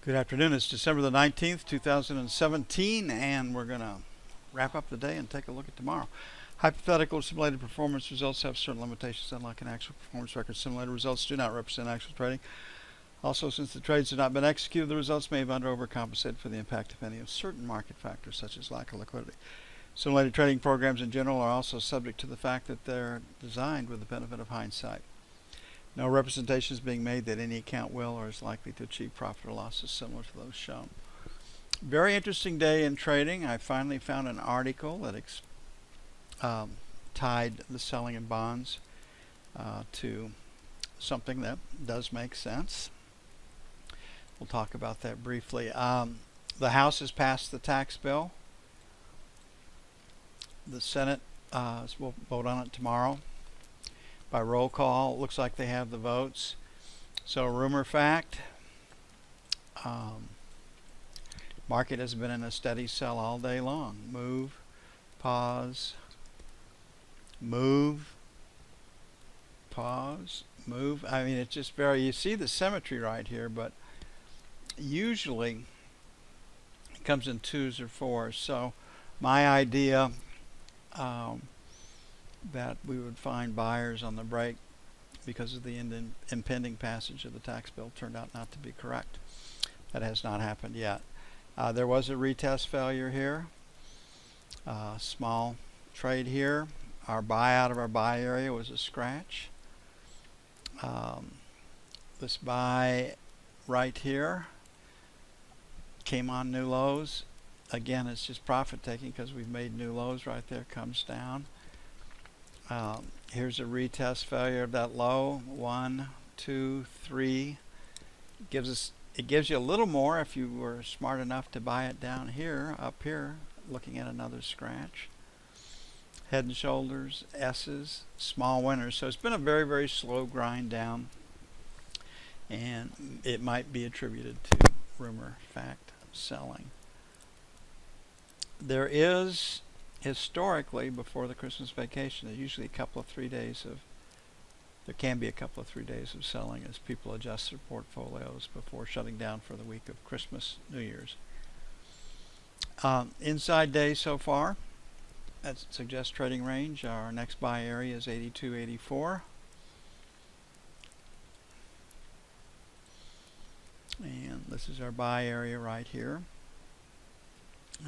Good afternoon. It's December the 19th, 2017, and we're going to wrap up the day and take a look at tomorrow. Hypothetical simulated performance results have certain limitations, unlike an actual performance record. Simulated results do not represent actual trading. Also, since the trades have not been executed, the results may have under overcompensated for the impact, if any, of certain market factors, such as lack of liquidity. Simulated trading programs in general are also subject to the fact that they're designed with the benefit of hindsight. No representation is being made that any account will or is likely to achieve profit or losses similar to those shown. Very interesting day in trading. I finally found an article that tied the selling in bonds to something that does make sense. We'll talk about that briefly. The House has passed the tax bill. The Senate will vote on it tomorrow by roll call. It looks like they have the votes. So rumor fact, market has been in a steady sell all day long. Move, pause, move, pause, move. I mean, it's just very, you see the symmetry right here, but usually it comes in twos or fours. So my idea that we would find buyers on the break because of the impending passage of the tax bill turned out not to be correct. That has not happened yet. There was a retest failure here. Small trade here. Our buy out of our buy area was a scratch. This buy right here came on new lows. Again, it's just profit taking because we've made new lows right there. Comes down. Here's a retest failure of that low. 1, 2, 3. It gives you a little more if you were smart enough to buy it down here, up here, looking at another scratch. Head and shoulders, S's, small winners. So it's been a very, very slow grind down, and it might be attributed to rumor fact selling. There is historically, before the Christmas vacation, there's usually there can be a couple of 3 days of selling as people adjust their portfolios before shutting down for the week of Christmas, New Year's. Inside day so far, that suggests trading range. Our next buy area is 82.84. And this is our buy area right here.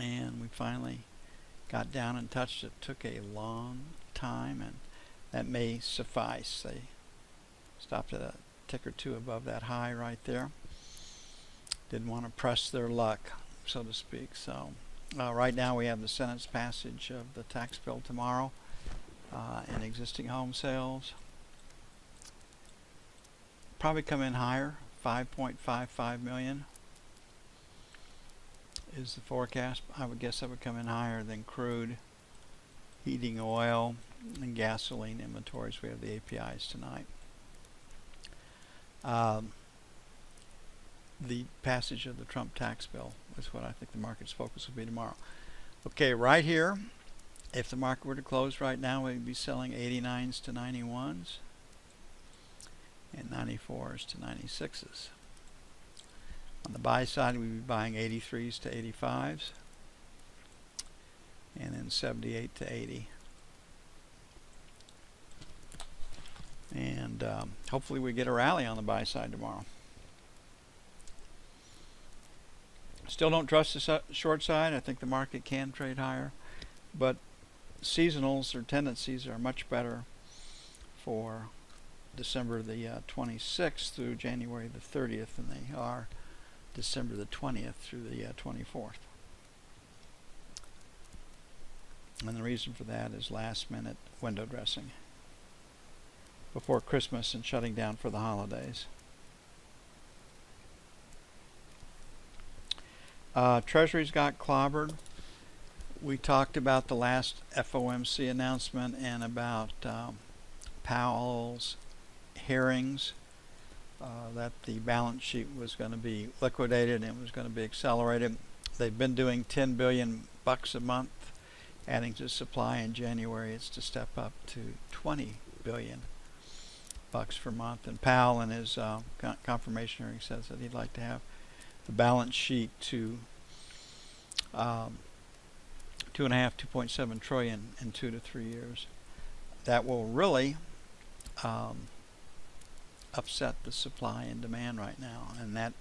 And we finally got down and touched it. Took a long time, and that may suffice. They stopped at a tick or two above that high right there. Didn't want to press their luck, so to speak. So right now we have the Senate's passage of the tax bill tomorrow and existing home sales. Probably come in higher. 5.55 million is the forecast. I would guess that would come in higher than crude, heating oil, and gasoline inventories. We have the APIs tonight. The passage of the Trump tax bill is what I think the market's focus will be tomorrow. Okay, right here, if the market were to close right now, we'd be selling 89s to 91s and 94s to 96s. On the buy side, we'd be buying 83s to 85s and then 78 to 80. And hopefully we get a rally on the buy side tomorrow. Still don't trust the short side. I think the market can trade higher, but seasonals or tendencies are much better for December the 26th through January the 30th than they are December the 20th through the 24th. And the reason for that is last minute window dressing before Christmas and shutting down for the holidays. Treasuries got clobbered. We talked about the last FOMC announcement and about Powell's hearings, that the balance sheet was going to be liquidated and it was going to be accelerated. They've been doing $10 billion a month, adding to supply. In January it's to step up to $20 billion per month. And Powell in his confirmation hearing says that he'd like to have the balance sheet to 2.7 trillion in 2 to 3 years. That will really upset the supply and demand right now, and that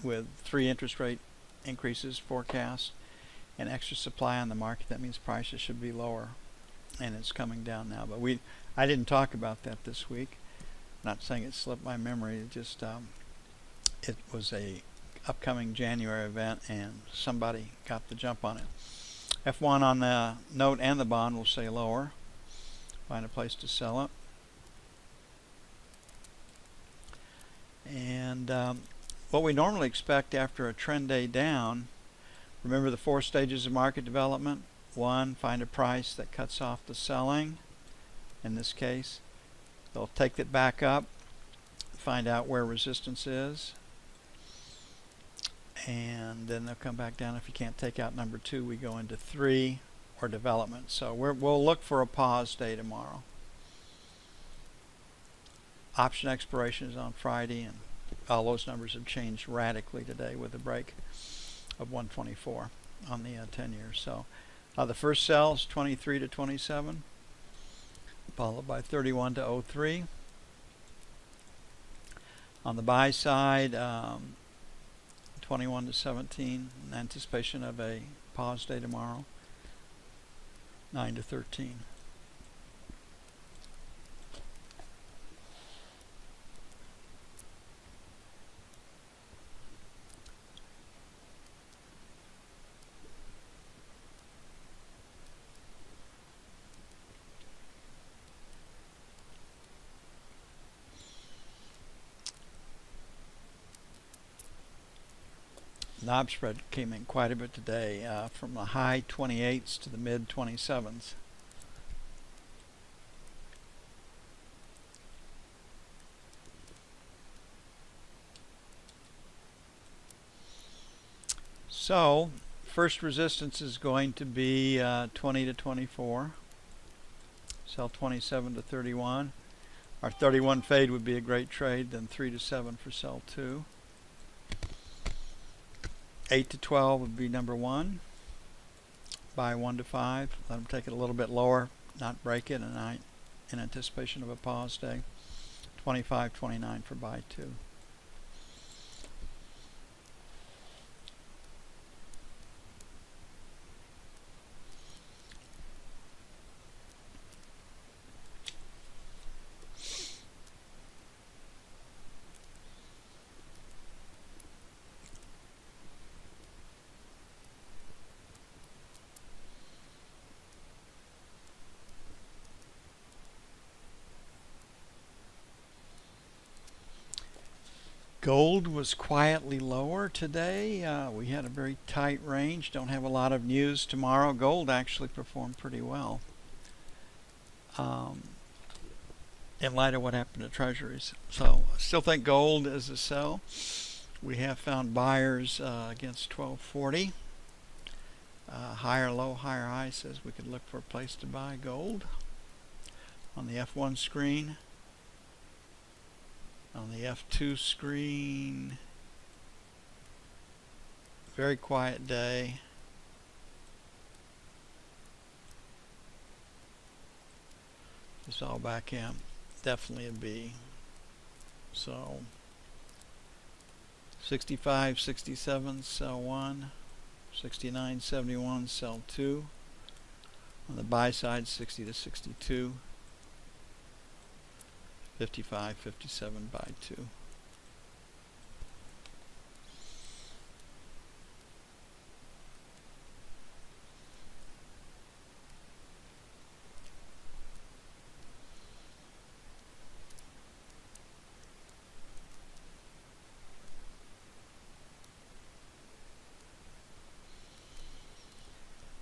with 3 interest rate increases forecast and extra supply on the market, that means prices should be lower, and it's coming down now. But I didn't talk about that this week. Not saying it slipped my memory. It just it was a upcoming January event, and somebody got the jump on it. F1 on the note and the bond will stay lower. Find a place to sell it. And what we normally expect after a trend day down, remember the 4 stages of market development. 1, find a price that cuts off the selling. In this case, they'll take it back up, find out where resistance is, and then they'll come back down. If you can't take out number 2, we go into 3 or development. So we'll look for a pause day tomorrow. Option expiration is on Friday, and all those numbers have changed radically today with a break of 124 on the 10 years. So the first sell is 23 to 27, followed by 31 to 03. On the buy side, 21 to 17 in anticipation of a pause day tomorrow. 9 to 13. Knob spread came in quite a bit today, from the high 28s to the mid 27s. So first resistance is going to be 20 to 24. Sell 27 to 31. Our 31 fade would be a great trade. Then 3 to 7 for sell 2. 8 to 12 would be number 1. Buy 1 to 5. Let them take it a little bit lower, not break it, and in anticipation of a pause day. 25, 29 for buy 2. Gold was quietly lower today. We had a very tight range. Don't have a lot of news tomorrow. Gold actually performed pretty well in light of what happened to treasuries. So I still think gold is a sell. We have found buyers against 1240. Higher low, higher high says we could look for a place to buy gold. On the F1 screen. On the F2 screen, very quiet day. It's all back in. Definitely a B. So 65, 67, sell 1. 69, 71, sell 2. On the buy side, 60 to 62. 55, 57, buy 2.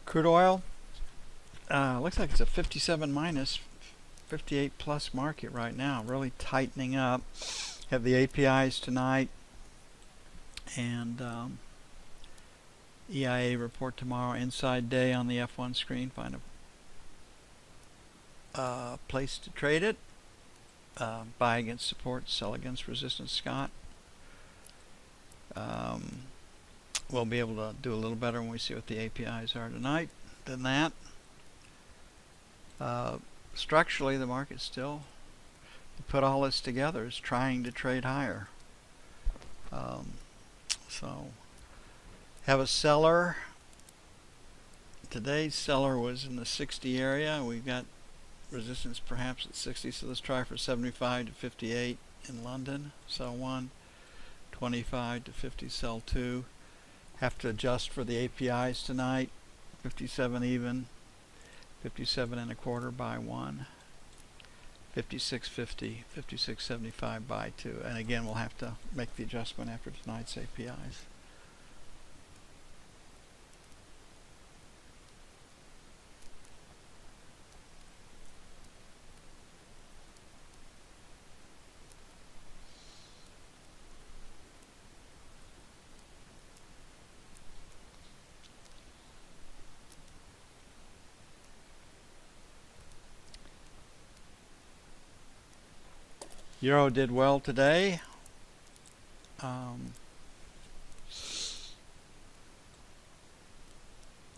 Crude oil, looks like it's a 57 minus. 58 plus market right now, really tightening up. Have the APIs tonight, and EIA report tomorrow. Inside day on the F1 screen. Find a place to trade it. Buy against support, sell against resistance. Scott. we'll be able to do a little better when we see what the APIs are tonight than that. Structurally, the market still, to put all this together, is trying to trade higher. So have a seller. Today's seller was in the 60 area. We've got resistance perhaps at 60, so let's try for 75 to 58 in London. Sell 1, 25 to 50, sell 2. Have to adjust for the APIs tonight. 57 even, 57 and a quarter, buy 1, 56.50, 56.75, buy 2. And again, we'll have to make the adjustment after tonight's APIs. Euro did well today.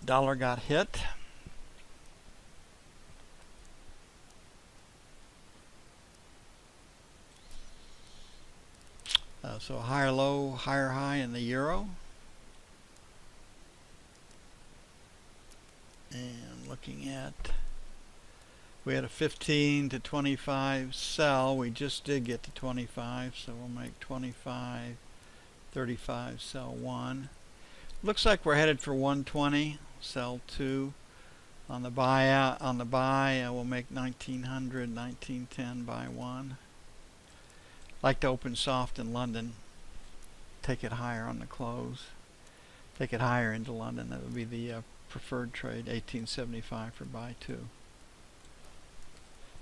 Dollar got hit. So higher low, higher high in the euro. And looking at, we had a 15 to 25 sell. We just did get to 25, so we'll make 25, 35, sell 1. Looks like we're headed for 120, sell 2. On the buy, we'll make 1900, 1910, buy 1. Like to open soft in London, take it higher on the close. Take it higher into London. That would be the preferred trade, 1875 for buy 2.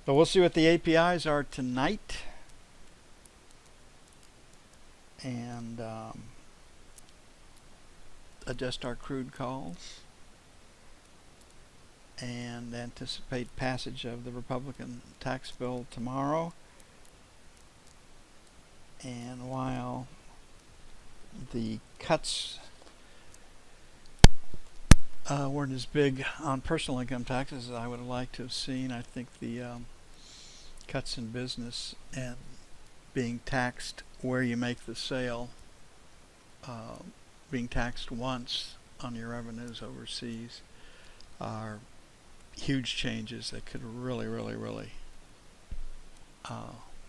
So we'll see what the APIs are tonight, and adjust our crude calls, and anticipate passage of the Republican tax bill tomorrow. And while the cuts weren't as big on personal income taxes as I would have liked to have seen, I think the cuts in business and being taxed where you make the sale, being taxed once on your revenues overseas, are huge changes that could really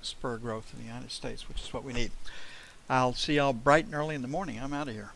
spur growth in the United States, which is what we need. I'll see y'all bright and early in the morning. I'm out of here.